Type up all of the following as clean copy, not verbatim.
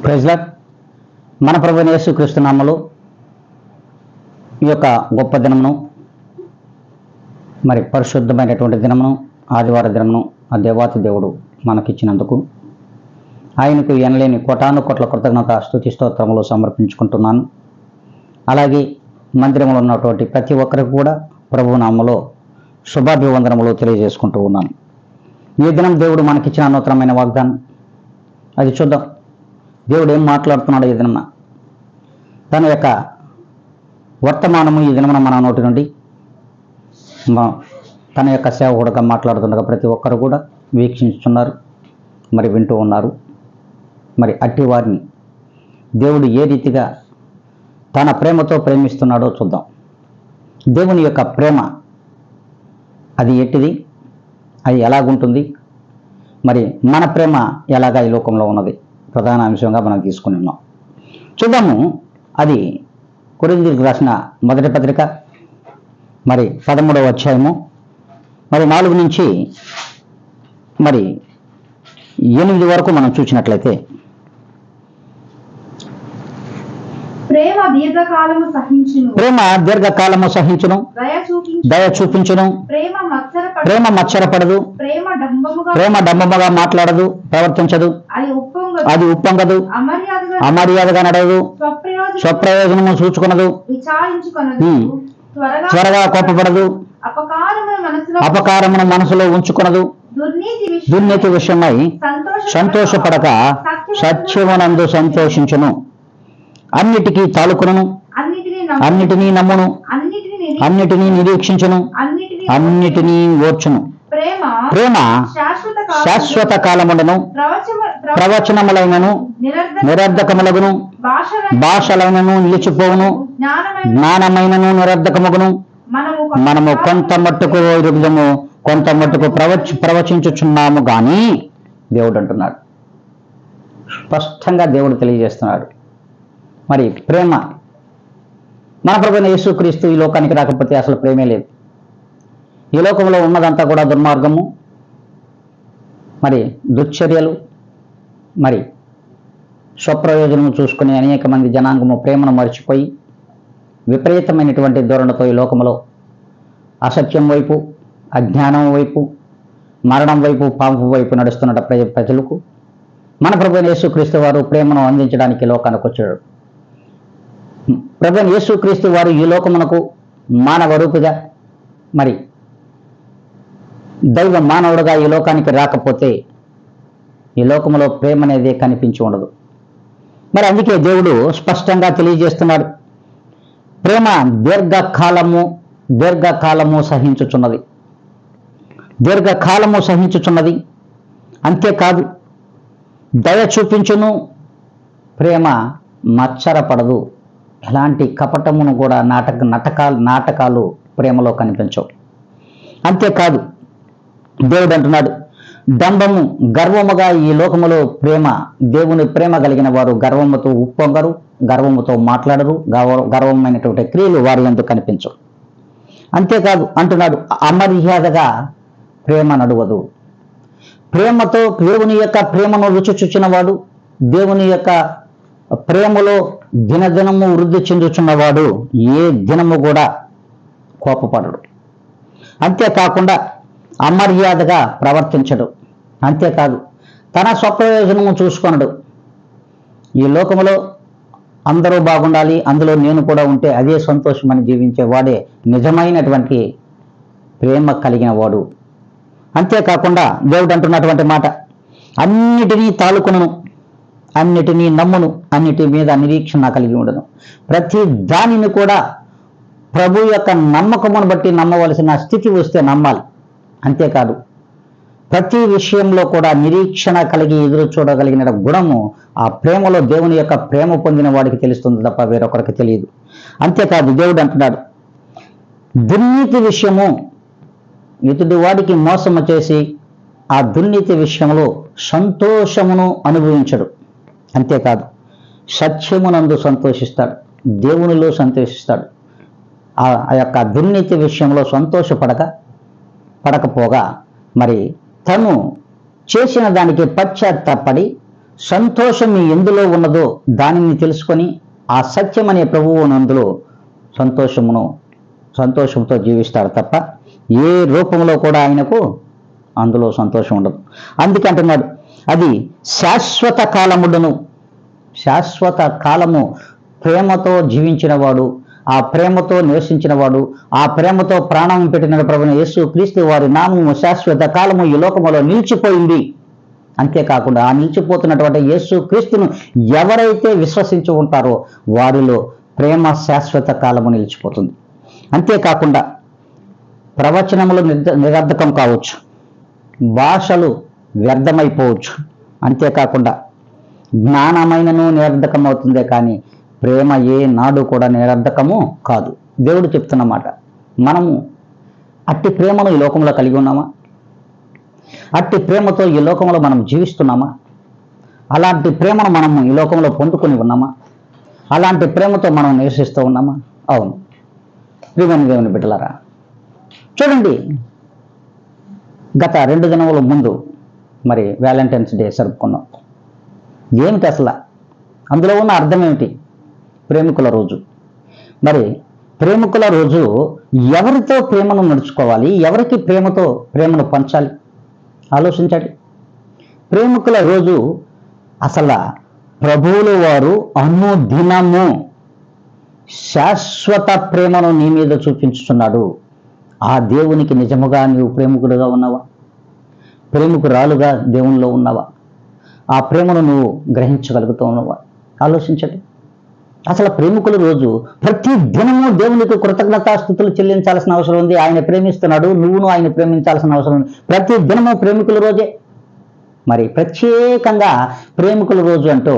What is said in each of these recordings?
Praise lord. మన ప్రభువైన యేసుక్రీస్తు నామములో ఈ యొక్క గొప్ప దినమును, మరి పరిశుద్ధమైనటువంటి దినమును, ఆదివార దినమును ఆ దేవాతి దేవుడు మనకిచ్చినందుకు ఆయనకు ఎనలేని కోటాను కోట్ల కృతజ్ఞత స్తుతి స్తోత్రములు సమర్పించుకుంటున్నాను. అలాగే మందిరంలో ఉన్నటువంటి ప్రతి ఒక్కరికి కూడా ప్రభు నామములో శుభాభివందనములు తెలియజేసుకుంటూ ఉన్నాను. ఈ దినం దేవుడు మనకిచ్చిన నూతనమైన వాగ్దానం, అది చూద్దాం. దేవుడు ఏం మాట్లాడుతున్నాడు ఈ దినమున, తన యొక్క వర్తమానము ఈ దినమున మన నోటి నుండి తన యొక్క సేవకుడుగా మాట్లాడుతుండగా ప్రతి ఒక్కరు కూడా వీక్షించుతున్నారు, మరి వింటూ ఉన్నారు. మరి అట్టి వారిని దేవుడు ఏ రీతిగా తన ప్రేమతో ప్రేమిస్తున్నాడో చూద్దాం. దేవుని యొక్క ప్రేమ అది ఎట్టిది, అది ఎలాగుంటుంది, మరి మన ప్రేమ ఎలాగా ఈ లోకంలో ఉన్నది ప్రధాన అంశంగా మనం తీసుకుని ఉన్నాం. చూద్దాము. అది కొరింథీయులకు రాసిన మొదటి పత్రిక, మరి 13వ అధ్యాయము, మరి 4 నుంచి మరి 8 వరకు మనం చూసినట్లయితే, ప్రేమ దీర్ఘకాలము సహించును, దయ చూపించును, ప్రేమ మత్సరపడదు, ప్రేమ డంబముగా మాట్లాడదు, ప్రవర్తించదు, అది ఉప్పొంగదు, అమర్యాదగా నడవదు, స్వప్రయోజనము చూచుకునదు, త్వరగా కోపపడదు, అపకారమును మనసులో ఉంచుకునదు, దుర్నీతి విషయమై సంతోషపడక సత్యమునందు సంతోషించును, అన్నిటికీ తాలుకును, అన్నిటినీ నమ్మును, అన్నిటినీ నిరీక్షించును, అన్నిటినీ ఓర్చును. ప్రేమ శాశ్వత కాలములను, ప్రవచనములైనను నిరర్ధకములగును, భాషలైనను నిలిచిపోవును, జ్ఞానమైనను నిరర్ధకముగును. మనము కొంత మట్టుకు ఇరుగుదము, కొంత మట్టుకు ప్రవచించుచున్నాము గాని, దేవుడు అంటున్నాడు. స్పష్టంగా దేవుడు తెలియజేస్తున్నాడు. మరి ప్రేమ, మన ప్రభువైన యేసుక్రీస్తు ఈ లోకానికి రాకపోతే అసలు ప్రేమే లేదు. ఈ లోకంలో ఉన్నదంతా కూడా దుర్మార్గము, మరి దుశ్చర్యలు, మరి స్వప్రయోజనము చూసుకుని అనేక మంది జనాంగము ప్రేమను మర్చిపోయి విపరీతమైనటువంటి ధోరణితో ఈ లోకంలో అసత్యం వైపు, అజ్ఞానం వైపు, మరణం వైపు, పాపం వైపు నడుస్తున్న ప్రజలకు మన ప్రభువైన యేసుక్రీస్తు వారు ప్రేమను అందించడానికి లోకానికి వచ్చాడు. ప్రభువైన యేసుక్రీస్తు వారు ఈ లోకమునకు మానవ రూపిగా, మరి దైవ మానవుడుగా ఈ లోకానికి రాకపోతే ఈ లోకంలో ప్రేమ అనేది కనిపించి ఉండదు. మరి అందుకే దేవుడు స్పష్టంగా తెలియజేస్తున్నాడు, ప్రేమ దీర్ఘకాలము సహించుచున్నది, దీర్ఘకాలము సహించుచున్నది. అంతేకాదు, దయ చూపించును, ప్రేమ మత్సరపడదు. ఎలాంటి కపటమును కూడా నాటకాలు ప్రేమలో కనిపించవు. అంతేకాదు, దేవుడు అంటున్నాడు, డంబము, గర్వముగా ఈ లోకములో ప్రేమ, దేవుని ప్రేమ కలిగిన వారు గర్వముతో ఉప్పొంగరు, గర్వముతో మాట్లాడరు, గర్వమైనటువంటి క్రియలు వారి యందు కనిపించవు. అంతేకాదు అంటున్నాడు, అమర్యాదగా ప్రేమ నడువదు. ప్రేమతో దేవుని యొక్క ప్రేమను రుచి చూచినవాడు, దేవుని యొక్క ప్రేమలో దినదినము వృద్ధి చెందుచున్నవాడు ఏ దినము కూడా కోపపడడు. అంతేకాకుండా అమర్యాదగా ప్రవర్తించడు. అంతేకాదు, తన స్వప్రయోజనము చూసుకొనడు. ఈ లోకములో అందరూ బాగుండాలి, అందులో నేను కూడా ఉంటే అదే సంతోషమని జీవించే వాడే నిజమైనటువంటి ప్రేమ కలిగిన వాడు. అంతేకాకుండా దేవుడు అంటున్నటువంటి మాట, అన్నిటినీ తాలుకును, అన్నిటినీ నమ్మును, అన్నిటి మీద నిరీక్షణ కలిగి ఉండను. ప్రతి దానిని కూడా ప్రభు యొక్క నమ్మకమును బట్టి నమ్మవలసిన స్థితి వస్తే నమ్మాలి. అంతేకాదు, ప్రతి విషయంలో కూడా నిరీక్షణ కలిగి ఎదురు చూడగలిగిన గుణము ఆ ప్రేమలో, దేవుని యొక్క ప్రేమ పొందిన వాడికి తెలుస్తుంది తప్ప వేరొకరికి తెలియదు. అంతేకాదు, దేవుడు అంటున్నాడు, దుర్నీతి విషయము, ఇతడి వాడికి మోసము చేసి ఆ దుర్నీతి విషయంలో సంతోషమును అనుభవించడు. అంతేకాదు, సత్యమునందు సంతోషిస్తాడు, దేవునిలో సంతోషిస్తాడు. ఆ యొక్క దుర్నీతి విషయంలో పడకపోగా మరి తను చేసిన దానికి పశ్చాత్తాపడి సంతోషం మీ ఎందులో ఉన్నదో దానిని తెలుసుకొని ఆ సత్యం అనే ప్రభువు అందులో సంతోషంతో జీవిస్తాడు తప్ప ఏ రూపంలో కూడా ఆయనకు అందులో సంతోషం ఉండదు. అందుకే అంటున్నాడు, అది శాశ్వత కాలము ప్రేమతో జీవించిన వాడు, ఆ ప్రేమతో నివసించిన వాడు, ఆ ప్రేమతో ప్రాణం పెట్టిన ప్రభువైన యేసు క్రీస్తు వారి నామము శాశ్వత కాలము ఈ లోకములో నిలిచిపోయింది. అంతేకాకుండా ఆ నిలిచిపోతున్నటువంటి యేసు క్రీస్తును ఎవరైతే విశ్వసించి ఉంటారో వారిలో ప్రేమ శాశ్వత కాలము నిలిచిపోతుంది. అంతేకాకుండా ప్రవచనములు నిరర్ధకం కావచ్చు, భాషలు వ్యర్థమైపోవచ్చు, అంతేకాకుండా జ్ఞానమైనను నిరర్ధకం అవుతుందే కానీ ప్రేమ ఏ నాడు కూడా నిరర్ధకము కాదు. దేవుడు చెప్తున్నమాట. మనము అట్టి ప్రేమను ఈ లోకంలో కలిగి ఉన్నామా? అట్టి ప్రేమతో ఈ లోకంలో మనం జీవిస్తున్నామా? అలాంటి ప్రేమను మనము ఈ లోకంలో పొందుకొని ఉన్నామా? అలాంటి ప్రేమతో మనం నివసిస్తూ ఉన్నామా? అవును ప్రియమైన దేవుని బిడ్డలారా, చూడండి, గత 2 దినముల ముందు మరి వ్యాలంటైన్స్ డే జరుపుకున్నాం. ఏమిటి అసలు అందులో ఉన్న అర్థం ఏమిటి? ప్రేమికుల రోజు. మరి ప్రేమికుల రోజు ఎవరితో ప్రేమను నడుచుకోవాలి, ఎవరికి ప్రేమను పంచాలి ఆలోచించండి. ప్రేమికుల రోజు అసలు ప్రభువులు వారు అనుదినము శాశ్వత ప్రేమను నీ మీద చూపించుతున్నాడు. ఆ దేవునికి నిజముగా నీవు ప్రేమికుడుగా ఉన్నావా? ప్రేమికురాలుగా దేవునిలో ఉన్నావా? ఆ ప్రేమను నువ్వు గ్రహించగలుగుతూ ఉన్నావా? ఆలోచించండి. అసలు ప్రేమికుల రోజు ప్రతి దినము దేవునికి కృతజ్ఞతాస్తుతులు చెల్లించాల్సిన అవసరం ఉంది. ఆయన ప్రేమిస్తున్నాడు, నువ్వును ఆయన ప్రేమించాల్సిన అవసరం ఉంది. ప్రతి దినము ప్రేమికుల రోజే. మరి ప్రత్యేకంగా ప్రేమికుల రోజు అంటూ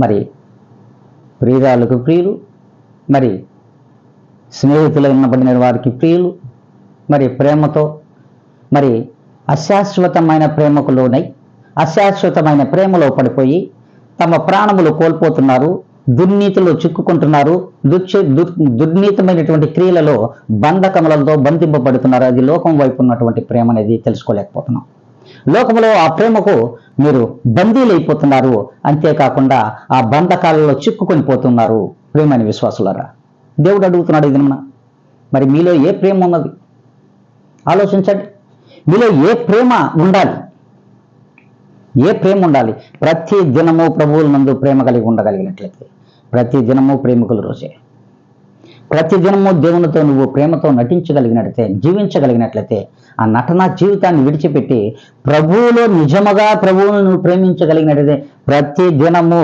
మరి ప్రియురాలకు ప్రియులు, మరి స్నేహితులు ఉన్నబడిన వారికి ప్రియులు, మరి ప్రేమతో మరి అశాశ్వతమైన ప్రేమకులోనై అశాశ్వతమైన ప్రేమలో పడిపోయి తమ ప్రాణములు కోల్పోతున్నారు, దుర్నీతిలో చిక్కుకుంటున్నారు, దుర్నీతమైనటువంటి క్రియలలో బంధకములతో బంధింపబడుతున్నారు. అది లోకం వైపు ఉన్నటువంటి ప్రేమ అనేది తెలుసుకోలేకపోతున్నాం. లోకంలో ఆ ప్రేమకు మీరు బందీలైపోతున్నారు. అంతేకాకుండా ఆ బంధకాలలో చిక్కుకొని పోతున్నారు. ప్రేమని విశ్వాసులారా, దేవుడు అడుగుతున్నాడు ఇది మరి మీలో ఏ ప్రేమ ఉన్నది? ఆలోచించండి. మీలో ఏ ప్రేమ ఉండాలి? ఏ ప్రేమ ఉండాలి? ప్రతి దినము ప్రభువుల నందు ప్రేమ కలిగి ఉండగలిగినట్లయితే ప్రతి దినము ప్రేమికుల రోజే. ప్రతి దినము దేవునితో నువ్వు ప్రేమతో నటించగలిగినట్లయితే, జీవించగలిగినట్లయితే, ఆ నటన జీవితాన్ని విడిచిపెట్టి ప్రభువులో నిజముగా ప్రభువును నువ్వు ప్రేమించగలిగినట్లయితే ప్రతి దినము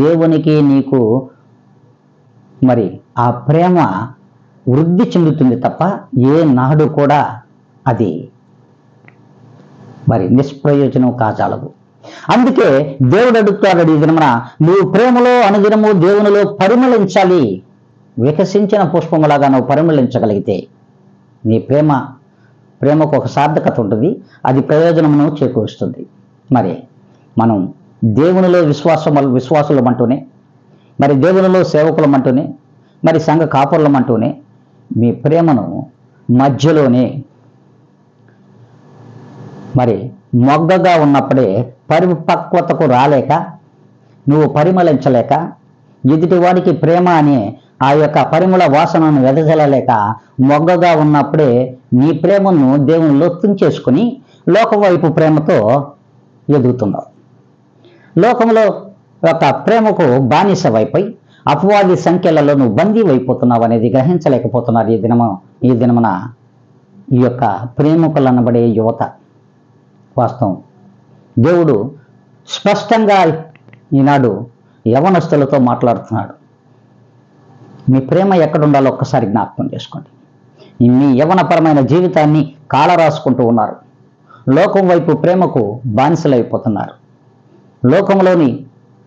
దేవునికి నీకు మరి ఆ ప్రేమ వృద్ధి చెందుతుంది తప్ప ఏ నాడు కూడా అది మరి నిష్ప్రయోజనం కాజాలదు. అందుకే దేవుడు అడుగుతాడు ఈ దినమున, నువ్వు ప్రేమలో అనుదినము దేవునిలో పరిమళించాలి. వికసించిన పుష్పములాగా నువ్వు పరిమళించగలిగితే నీ ప్రేమకు ఒక సార్థకత ఉంటుంది, అది ప్రయోజనమును చేకూరుస్తుంది. మరి మనం దేవునిలో విశ్వాసులం అంటూనే, మరి దేవునిలో సేవకులం అంటూనే, మరి సంఘ కాపురులం అంటూనే మీ ప్రేమను మధ్యలోనే మరి మొగ్గగా ఉన్నప్పుడే పరిపక్వతకు రాలేక, నువ్వు పరిమళించలేక, ఎదుటివాడికి ప్రేమ అనే ఆ యొక్క పరిమళ వాసనను వెదజల్లలేక మొగ్గగా ఉన్నప్పుడే నీ ప్రేమను దేవునిలో తుంచేసుకుని లోకం వైపు ప్రేమతో ఎదుగుతున్నావు. లోకంలో ఒక ప్రేమకు బానిస వైపై అపవాది సంఖ్యలలో నువ్వు బందీ అయిపోతున్నావు అనేది గ్రహించలేకపోతున్నారు ఈ దినమున ఈ యొక్క ప్రేమికులు అనబడే యువత. వాస్తవం దేవుడు స్పష్టంగా ఈనాడు యవనస్తులతో మాట్లాడుతున్నాడు. మీ ప్రేమ ఎక్కడుండాలో ఒక్కసారి జ్ఞాపకం చేసుకోండి. మీ యవనపరమైన జీవితాన్ని కాలరాసుకుంటూ ఉన్నారు. లోకం వైపు ప్రేమకు బానిసలైపోతున్నారు. లోకంలోని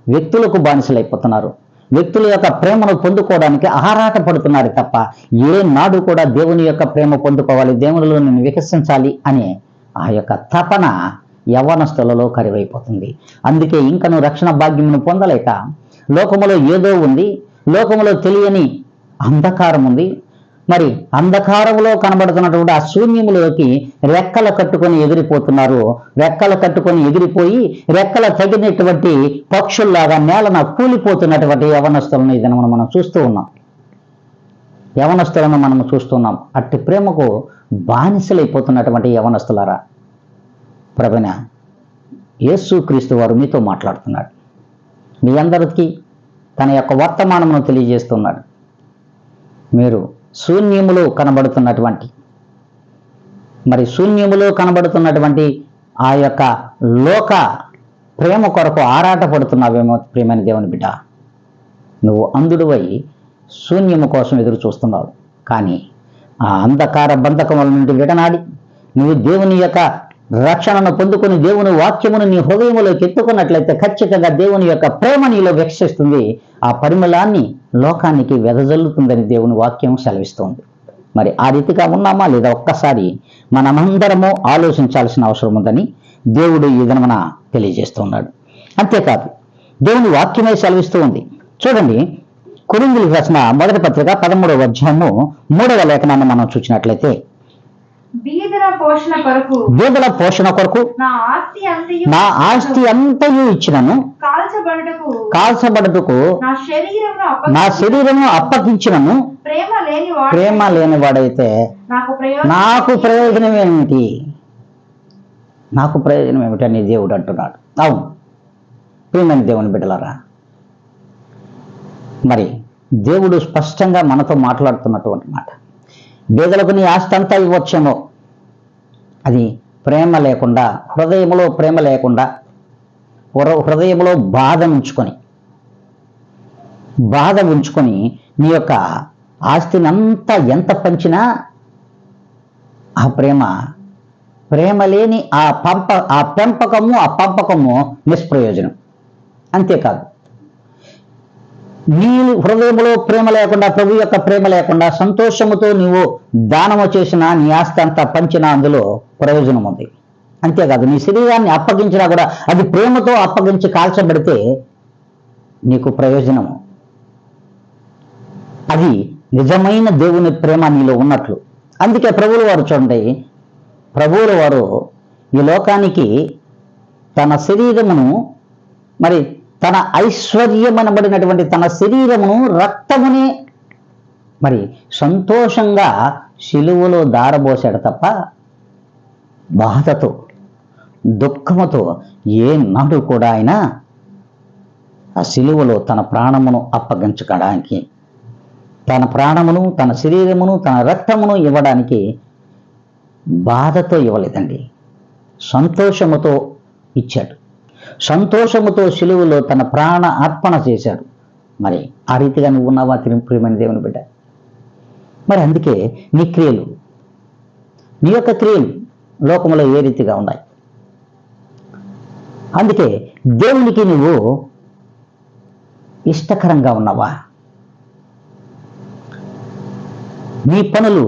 వ్యక్తులకు బానిసలైపోతున్నారు. వ్యక్తుల యొక్క ప్రేమను పొందుకోవడానికి ఆరాట పడుతున్నారు తప్ప ఏ నాడు కూడా దేవుని యొక్క ప్రేమ పొందుకోవాలి, దేవునిలో నేను వికసించాలి అనే ఆ యొక్క తపన యవ్వనస్తులలో కరివైపోతుంది. అందుకే ఇంకను రక్షణ భాగ్యమును పొందలేక లోకములో ఏదో ఉంది, లోకములో తెలియని అంధకారం ఉంది, మరి అంధకారంలో కనబడుతున్నటువంటి ఆ శూన్యములోకి రెక్కలు కట్టుకొని ఎగిరిపోతున్నారు. రెక్కలు కట్టుకొని ఎగిరిపోయి రెక్కలు తగినటువంటి పక్షుల్లాగా నేలన కూలిపోతున్నటువంటి యవనస్తులను ఈ దినమున మనం చూస్తూ ఉన్నాం. యవనస్తులను మనం చూస్తున్నాం. అట్టి ప్రేమకు బానిసలైపోతున్నటువంటి యవనస్తులారా, ప్రభువైన యేసుక్రీస్తు వారు మీతో మాట్లాడుతున్నాడు. మీ అందరికీ తన యొక్క వర్తమానమును తెలియజేస్తున్నాడు. మీరు శూన్యములో కనబడుతున్నటువంటి ఆ యొక్క లోక ప్రేమ కొరకు ఆరాటపడుతున్నావేమో ప్రియమైన దేవుని బిడ్డ. నువ్వు అంధుడివై శూన్యము కోసం ఎదురు చూస్తున్నావు. కానీ ఆ అంధకార బంధకముల నుండి విడనాడి నువ్వు దేవుని యొక్క రక్షణను పొందుకొని దేవుని వాక్యమును నీ హృదయములోకి ఎత్తుకున్నట్లయితే ఖచ్చితంగా దేవుని యొక్క ప్రేమ నీలో వికసిస్తుంది. ఆ పరిమళాన్ని లోకానికి వెదజల్లుతుందని దేవుని వాక్యం సెలవిస్తుంది. మరి ఆ రీతిగా ఉన్నామా లేదా ఒక్కసారి మనమందరము ఆలోచించాల్సిన అవసరం ఉందని దేవుడు ఈ దినమున తెలియజేస్తున్నాడు. అంతేకాదు దేవుని వాక్యమే సెలవిస్తూ ఉంది. చూడండి, కొరింథీయులకు రాసిన మొదటి పత్రిక 13వ అధ్యాయము 3వ లేఖనాన్ని మనం చూసినట్లయితే, బీదల పోషణ కొరకు నా ఆస్తి అంతయు ఇచ్చినను, కాల్చబడుటకు నా శరీరము అప్పగించినను, ప్రేమ లేనివాడైతే నాకు ప్రయోజనం ఏమిటి? నాకు ప్రయోజనం ఏమిటి అని దేవుడు అంటున్నాడు. అవును ప్రియమైన దేవుని బిడ్డలారా, మరి దేవుడు స్పష్టంగా మనతో మాట్లాడుతున్నటువంటి మాట. బేదలకు నీ ఆస్తి అంతా ఇవ్వచ్చేమో, అది ప్రేమ లేకుండా, హృదయంలో ప్రేమ లేకుండా, హృదయంలో బాధ ఉంచుకొని నీ యొక్క ఆస్తిని అంతా ఎంత పంచినా ఆ ప్రేమ లేని ఆ పంపకము నిష్ప్రయోజనం. అంతేకాదు నీ హృదయంలో ప్రేమ లేకుండా, ప్రభు యొక్క ప్రేమ లేకుండా సంతోషముతో నీవు దానము చేసినా, నీ ఆస్తి అంతా పంచినా అందులో ప్రయోజనం ఉంది. అంతేకాదు నీ శరీరాన్ని అప్పగించినా కూడా అది ప్రేమతో అప్పగించి కాల్చబడితే నీకు ప్రయోజనము. అది నిజమైన దేవుని ప్రేమ నీలో ఉన్నట్లు. అందుకే ప్రభువుల వారు చూడండి, ప్రభువుల వారు ఈ లోకానికి తన శరీరమును, మరి తన ఐశ్వర్యమనబడినటువంటి తన శరీరమును, రక్తమునే మరి సంతోషంగా శిలువలో దారబోసాడు తప్ప బాధతో, దుఃఖముతో ఏనాడు కూడా ఆయన ఆ శిలువలో తన ప్రాణమును అప్పగించడానికి, తన ప్రాణమును, తన శరీరమును, తన రక్తమును ఇవ్వడానికి బాధతో ఇవ్వలేదండి, సంతోషముతో ఇచ్చాడు. సంతోషముతో శిలువలో తన ప్రాణ అర్పణ చేశాడు. మరి ఆ రీతిగా నువ్వు ఉన్నావా ప్రియమైన దేవుని బిడ్డ? మరి అందుకే నీ క్రియలు, నీ యొక్క క్రియలు లోకంలో ఏ రీతిగా ఉన్నాయి? అందుకే దేవునికి నువ్వు ఇష్టకరంగా ఉన్నావా? నీ పనులు,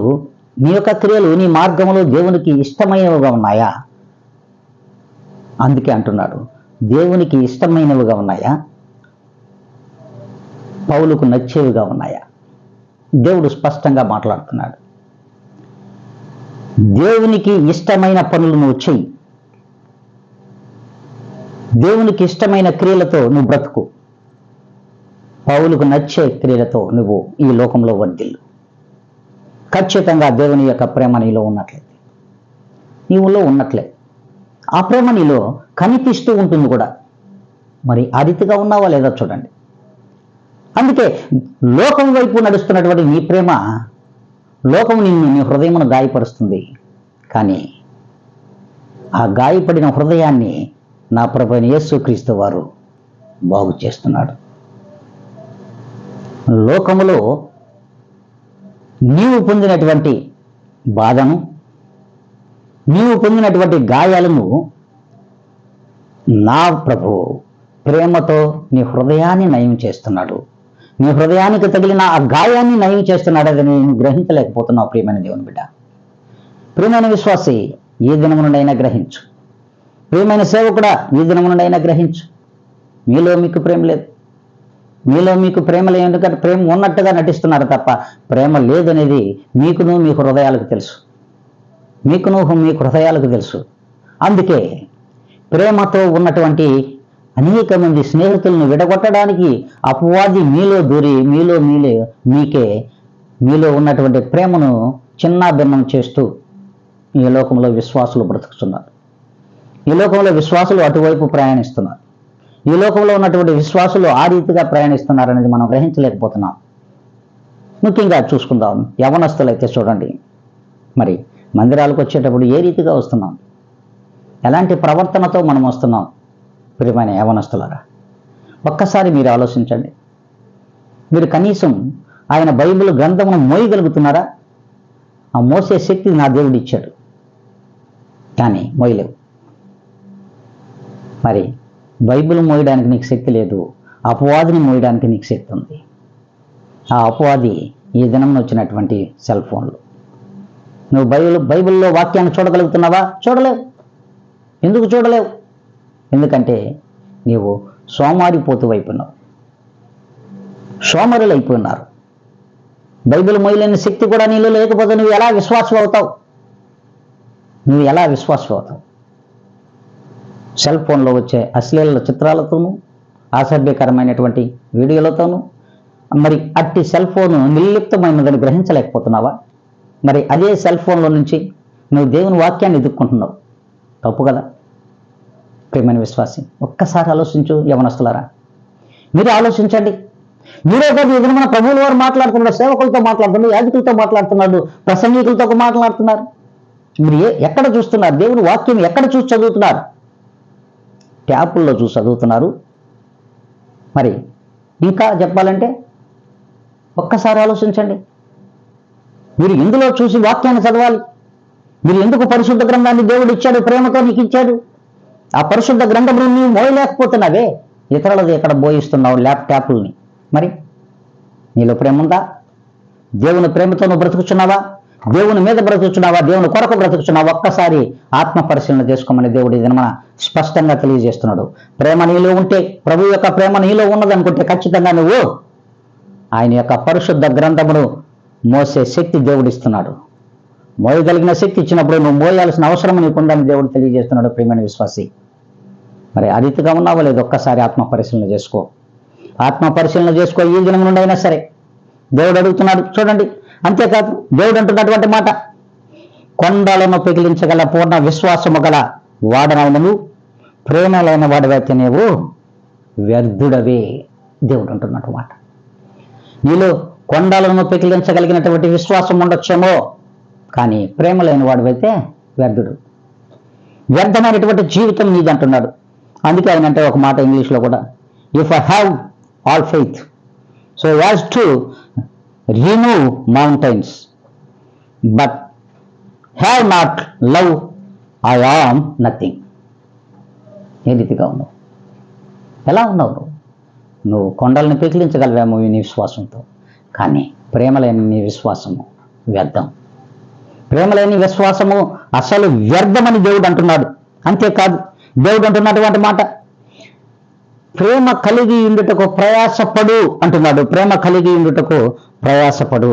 నీ యొక్క క్రియలు, నీ మార్గంలో దేవునికి ఇష్టమైనవిగా ఉన్నాయా? అందుకే అంటున్నాడు, దేవునికి ఇష్టమైనవిగా ఉన్నాయా? పౌలుకు నచ్చేవిగా ఉన్నాయా? దేవుడు స్పష్టంగా మాట్లాడుతున్నాడు. దేవునికి ఇష్టమైన పనులు నువ్వు చెయ్యి. దేవునికి ఇష్టమైన క్రియలతో నువ్వు బ్రతుకు. పౌలుకు నచ్చే క్రియలతో నువ్వు ఈ లోకంలో వర్ధిల్లు. ఖచ్చితంగా దేవుని యొక్క ప్రేమ నీలో ఉన్నట్లయితే, నీవులో ఉన్నట్లే ఆ ప్రేమ నీలో కనిపిస్తూ ఉంటుంది కూడా. మరి ఆ రీతిగా ఉన్నావా లేదా చూడండి. అందుకే లోకం వైపు నడుస్తున్నటువంటి నీ ప్రేమ, లోకం నిన్ను, నీ హృదయమును గాయపరుస్తుంది. కానీ ఆ గాయపడిన హృదయాన్ని నా ప్రభువైన యేసుక్రీస్తు వారు బాగు చేస్తున్నాడు. లోకములో నీవు పొందినటువంటి బాధను, నీవు పొందినటువంటి గాయాలను నా ప్రభువు ప్రేమతో నీ హృదయాన్ని నయం చేస్తున్నాడు. నీ హృదయానికి తగిలిన ఆ గాయాన్ని నయం చేస్తున్నాడు. అది నేను గ్రహించలేకపోతున్నావు ప్రియమైన దేవుని బిడ్డ. ప్రియమైన విశ్వాసి, ఈ దినము నుండైనా గ్రహించు. ప్రియమైన సేవకుడా, ఈ దినము నుండైనా గ్రహించు. మీలో మీకు ప్రేమ లేదు. మీలో మీకు ప్రేమ లేదు, ఎందుకంటే ప్రేమ ఉన్నట్టుగా నటిస్తున్నారు తప్ప ప్రేమ లేదనేది మీకును మీ హృదయాలకు తెలుసు. మీకును మీ హృదయాలకు తెలుసు. అందుకే ప్రేమతో ఉన్నటువంటి అనేక మంది స్నేహితులను విడగొట్టడానికి అపవాది మీలో దూరి మీలో ఉన్నటువంటి ప్రేమను చిన్నాభిన్నం చేస్తూ ఈ లోకంలో విశ్వాసులు బ్రతుకుతున్నారు. ఈ లోకంలో విశ్వాసులు అటువైపు ప్రయాణిస్తున్నారు. ఈ లోకంలో ఉన్నటువంటి విశ్వాసులు ఆ రీతిగా ప్రయాణిస్తున్నారనేది మనం గ్రహించలేకపోతున్నాం. ముఖ్యంగా చూసుకుందాం, యవనస్తులైతే చూడండి, మరి మందిరాలకు వచ్చేటప్పుడు ఏ రీతిగా వస్తున్నాం, ఎలాంటి ప్రవర్తనతో మనం వస్తున్నాం. ప్రియమైన యవనస్తులారా, ఒక్కసారి మీరు ఆలోచించండి. మీరు కనీసం ఆయన బైబిల్ గ్రంథమును మోయగలుగుతున్నారా? ఆ మోసే శక్తి నా దేవుడు ఇచ్చాడు, కానీ మోయలేవు. మరి బైబిల్ మోయడానికి నీకు శక్తి లేదు, అపవాదిని మోయడానికి నీకు శక్తి ఉంది. ఆ అపవాది ఈ దినం వచ్చినటువంటి సెల్ ఫోన్లు. నువ్వు బైబిల్లో వాక్యాన్ని చూడగలుగుతున్నావా? చూడలేవు. ఎందుకు చూడలేవు? ఎందుకంటే నీవు సోమారిపోతూ అయిపోయినావు, సోమరులు అయిపోయినారు. బైబిల్ మోయలేని శక్తి కూడా నీలో లేకపోతే నువ్వు ఎలా విశ్వాసం అవుతావు? సెల్ ఫోన్లో వచ్చే అశ్లీల చిత్రాలతోనూ అసభ్యకరమైనటువంటి వీడియోలతోనూ మరి అట్టి సెల్ ఫోన్ నిర్లిప్తమైనదని గ్రహించలేకపోతున్నావా? మరి అదే సెల్ ఫోన్లో నుంచి నువ్వు దేవుని వాక్యాన్ని ఎదుర్కొంటున్నావు. తప్పు కదా ప్రియమైన విశ్వాసి? ఒక్కసారి ఆలోచించు యవనస్తులారా, మీరు ఆలోచించండి. మీరే కాదు, ఎదురు మన ప్రభువుల వారు మాట్లాడుతున్నాడు, సేవకులతో మాట్లాడుతున్నాడు, యాజకులతో మాట్లాడుతున్నాడు, ప్రసంగికులతో మాట్లాడుతున్నారు. మీరు ఎక్కడ చూస్తున్నారు? దేవుని వాక్యం ఎక్కడ చూసి చదువుతున్నారు? ట్యాపుల్లో చూసి చదువుతున్నారు. మరి ఇంకా చెప్పాలంటే ఒక్కసారి ఆలోచించండి. మీరు ఎందులో చూసి వాక్యాన్ని చదవాలి? మీరు ఎందుకు పరిశుద్ధ గ్రంథాన్ని దేవుడు ఇచ్చాడు, ప్రేమతో నీకు ఇచ్చాడు? ఆ పరిశుద్ధ గ్రంథమును నీవు మోయలేకపోతున్నావే, ఇతరులది ఎక్కడ బోయిస్తున్నావు ల్యాప్టాప్లని. మరి నీలో ప్రేమ ఉందా? దేవుని ప్రేమతో నువ్వు బ్రతుకుచున్నావా? దేవుని మీద బ్రతుకుచున్నావా? దేవుని కొరకు బ్రతుకుచున్నావా? ఒక్కసారి ఆత్మ పరిశీలన చేసుకోమని దేవుడు ఇది మన స్పష్టంగా తెలియజేస్తున్నాడు. ప్రేమ నీలో ఉంటే, ప్రభు యొక్క ప్రేమ నీలో ఉన్నదనుకుంటే ఖచ్చితంగా నువ్వు ఆయన యొక్క పరిశుద్ధ గ్రంథమును మోసే శక్తి దేవుడిస్తున్నాడు. మోయగలిగిన శక్తి ఇచ్చినప్పుడు నువ్వు మోయాల్సిన అవసరం నీకు ఉందని దేవుడు తెలియజేస్తున్నాడు. ప్రియమైన విశ్వాసి, మరి ఆ రీతిగా ఉన్నావో లేదు ఒక్కసారి ఆత్మ పరిశీలన చేసుకో. ఈ దినం నుండి అయినా సరే దేవుడు అడుగుతున్నాడు. చూడండి, అంతేకాదు దేవుడు అంటున్నటువంటి మాట, కొండలను పెగిలించగల పూర్ణ విశ్వాసము గల వాడనైనను ప్రేమలైన వాడివైతే నీవు వ్యర్థుడవే. దేవుడు అంటున్నట్టు మాట. నీలో కొండలను పెకిలించగలిగినటువంటి విశ్వాసం ఉండొచ్చేమో, కానీ ప్రేమ లేని వాడివైతే వ్యర్థుడు. వ్యర్థమైనటువంటి జీవితం నీది అంటున్నాడు. అందుకే ఆయన అంటే ఒక మాట ఇంగ్లీష్లో కూడా, if I have all faith so as to remove mountains but have not love I am nothing. ఏ రీతిగా ఉన్నావు? ఎలా ఉన్నావు? నువ్వు కొండలను పెకిలించగలవేమో నీ విశ్వాసంతో, కానీ ప్రేమలేని నీ విశ్వాసము వ్యర్థం. ప్రేమలేని విశ్వాసము అసలు వ్యర్థమని దేవుడు అంటున్నాడు. అంతేకాదు దేవుడు అంటున్నటువంటి మాట, ప్రేమ కలిగి ఉండుటకు ప్రయాసపడు అంటున్నాడు. ప్రేమ కలిగి ఉండుటకు ప్రయాసపడు.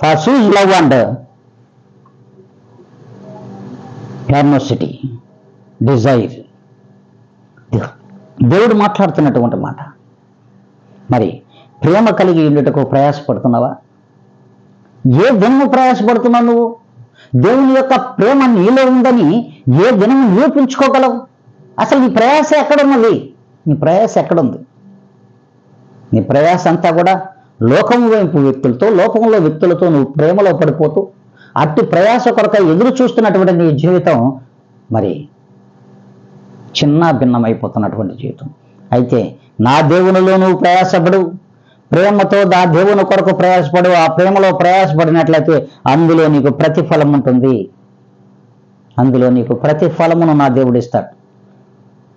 Pursue love and earnestly desire. దేవుడు మాట్లాడుతున్నటువంటి మాట. మరి ప్రేమ కలిగి ఉండుటకు ప్రయాసపడుతున్నావా? ఏ దినము ప్రయాసపడుతున్నావు నువ్వు? దేవుని యొక్క ప్రేమ నీలో ఉందని ఏ దినము నిరూపించుకోగలవు? అసలు నీ ప్రయాస ఎక్కడున్నది? నీ ప్రయాస ఎక్కడుంది? నీ ప్రయాస అంతా కూడా లోకము వైపు వ్యక్తులతో, లోకంలో వ్యక్తులతో నువ్వు ప్రేమలో పడిపోతూ అట్టి ప్రయాస కొరక ఎదురు చూస్తున్నటువంటి నీ జీవితం మరి చిన్న భిన్నమైపోతున్నటువంటి జీవితం. అయితే నా దేవునిలో నువ్వు ప్రయాసపడు, ప్రేమతో నా దేవుని కొరకు ప్రయాసపడు. ఆ ప్రేమలో ప్రయాసపడినట్లయితే అందులో నీకు ప్రతిఫలం ఉంటుంది. అందులో నీకు ప్రతిఫలమును నా దేవుడు ఇస్తాడు.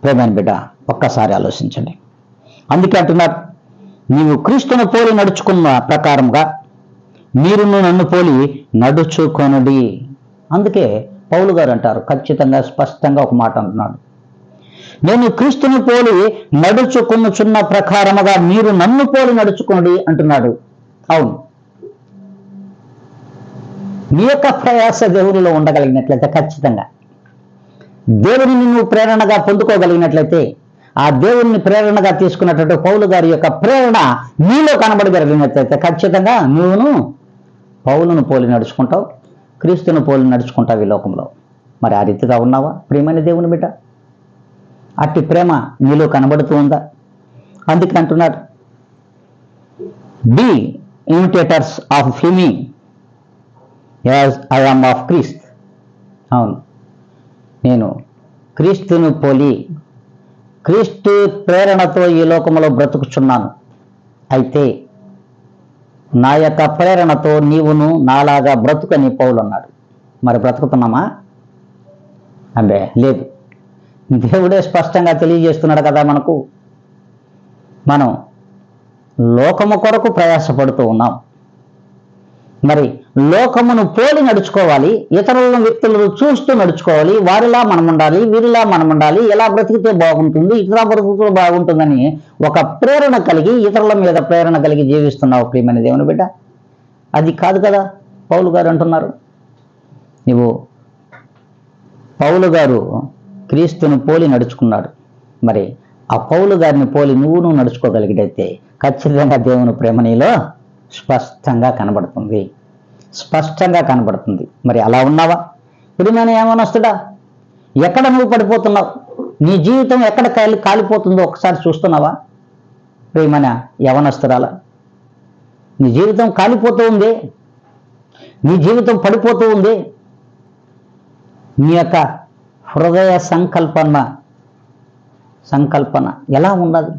ప్రేమైన బిడ్డ, ఒక్కసారి ఆలోచించండి. అందుకే అంటున్నారు, నీవు క్రీస్తును పోలి నడుచుకున్న ప్రకారంగా మీరును నన్ను పోలి నడుచుకొనుడి. అందుకే పౌలు గారు అంటారు, ఖచ్చితంగా స్పష్టంగా ఒక మాట అంటున్నాడు, నేను క్రీస్తుని పోలి నడుచుకొనుచున్న ప్రకారముగా మీరు నన్ను పోలి నడుచుకోండి అంటున్నాడు. అవును, నీ యొక్క ప్రయాస దేవునిలో ఉండగలిగినట్లయితే, ఖచ్చితంగా దేవునిని నువ్వు ప్రేరణగా పొందుకోగలిగినట్లయితే, ఆ దేవుణ్ణి ప్రేరణగా తీసుకున్నటువంటి పౌలు గారి యొక్క ప్రేరణ నీలో కనబడగలిగినట్లయితే, ఖచ్చితంగా నువ్వును పౌలును పోలి నడుచుకుంటావు, క్రీస్తును పోలి నడుచుకుంటావు ఈ లోకంలో. మరి ఆ రీతిగా ఉన్నావా ప్రియమైన దేవుని బిడ్డ? అట్టి ప్రేమ నీలో కనబడుతూ ఉందా? అందుకే అంటున్నాడు, be imitators of him as I am of Christ. అవును, నేను క్రీస్తును పోలి క్రీస్తు ప్రేరణతో ఈ లోకంలో బ్రతుకుచున్నాను. అయితే నా యొక్క ప్రేరణతో నీవును నాలాగా బ్రతుకని పౌలు అన్నాడు. మరి బ్రతుకుతున్నామా? అబ్బే లేదు. దేవుడే స్పష్టంగా తెలియజేస్తున్నాడు కదా మనకు. మనం లోకము కొరకు ప్రయాసపడుతూ ఉన్నాం. మరి లోకమును పోలి నడుచుకోవాలి, ఇతరులను వ్యక్తులను చూస్తూ నడుచుకోవాలి. వారిలా మనం ఉండాలి, వీరిలా మనం ఉండాలి, ఎలా బ్రతికితే బాగుంటుంది, ఇతర బ్రతుకుతో బాగుంటుందని ఒక ప్రేరణ కలిగి, ఇతరుల మీద ప్రేరణ కలిగి జీవిస్తున్నావు ప్రియమైన దేవుని బిడ్డ. అది కాదు కదా పౌలు గారు అంటున్నారు. నువ్వు పౌలు గారు క్రీస్తుని పోలి నడుచుకున్నాడు. మరి ఆ పౌలు గారిని పోలి నువ్వు నడుచుకోగలిగితే ఖచ్చితంగా దేవుని ప్రేమ నీలో స్పష్టంగా కనబడుతుంది, స్పష్టంగా కనబడుతుంది. మరి అలా ఉన్నావా? ప్రియమైన యవనస్తుడా, ఎక్కడ నువ్వు పడిపోతున్నావు? నీ జీవితం ఎక్కడ కాలిపోతుందో ఒకసారి చూస్తున్నావా? ప్రియమైన యవనస్తురాలా, నీ జీవితం కాలిపోతూ ఉంది, నీ జీవితం పడిపోతూ ఉంది. నీ యొక్క హృదయ సంకల్పన ఎలా ఉన్నది?